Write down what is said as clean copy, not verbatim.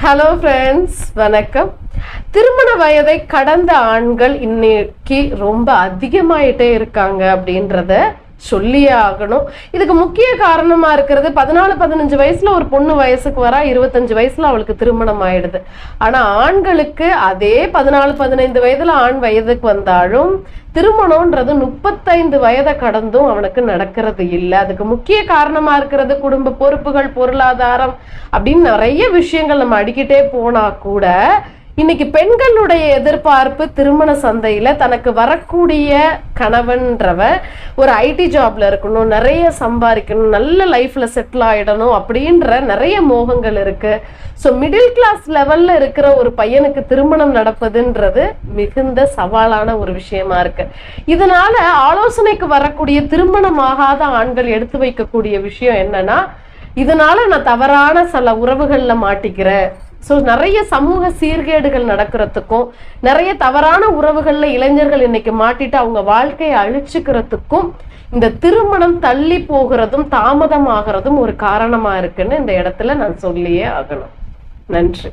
Hello friends, வணக்கம். திருமண வயதை கடந்த ஆண்கள் இன்னைக்கு ரொம்ப அதிகமாயிட்டே இருக்காங்க அப்படின்றத சொல்லியே ஆகணும். இதுக்கு முக்கிய காரணமா இருக்கிறது 14-15 வயசுல ஒரு பொண்ணு வயசுக்கு வரா, 25 வயசுல அவளுக்கு திருமணம் ஆயிடுது. ஆனா ஆண்களுக்கு அதே 14-15 வயதுல ஆண் வயதுக்கு வந்தாலும் திருமணம்ன்றது 35 வயதை கடந்தும் அவனுக்கு நடக்கிறது இல்லை. அதுக்கு முக்கிய காரணமா இருக்கிறது குடும்ப பொறுப்புகள், பொருளாதாரம் அப்படின்னு நிறைய விஷயங்கள் நம்ம அடிக்கிட்டே போனா கூட இன்னைக்கு பெண்களுடைய எதிர்பார்ப்பு திருமண சந்தையில தனக்கு வரக்கூடிய கணவன்றவ ஒரு ஐடி ஜாப்ல இருக்கணும், நிறைய சம்பாதிக்கணும், நல்ல லைஃப்ல செட்டில் ஆயிடணும் அப்படின்ற நிறைய மோகங்கள் இருக்கு. ஸோ மிடில் கிளாஸ் லெவல்ல இருக்கிற ஒரு பையனுக்கு திருமணம் நடப்பதுன்றது மிகுந்த சவாலான ஒரு விஷயமா இருக்கு. இதனால ஆலோசனைக்கு வரக்கூடிய திருமணமாகாத ஆண்கள் எடுத்து வைக்கக்கூடிய விஷயம் என்னன்னா, இதனால நான் தவறான சில உறவுகள்ல மாட்டிக்கிறேன். ஸோ நிறைய சமூக சீர்கேடுகள் நடக்கிறதுக்கும், நிறைய தவறான உறவுகள்ல இளைஞர்கள் இன்னைக்கு மாட்டிட்டு அவங்க வாழ்க்கையை அழிச்சுக்கிறதுக்கும் இந்த திருமணம் தள்ளி போகிறதும் தாமதமாகிறதும் ஒரு காரணமா இருக்குன்னு இந்த இடத்துல நான் சொல்லியே ஆகணும். நன்றி.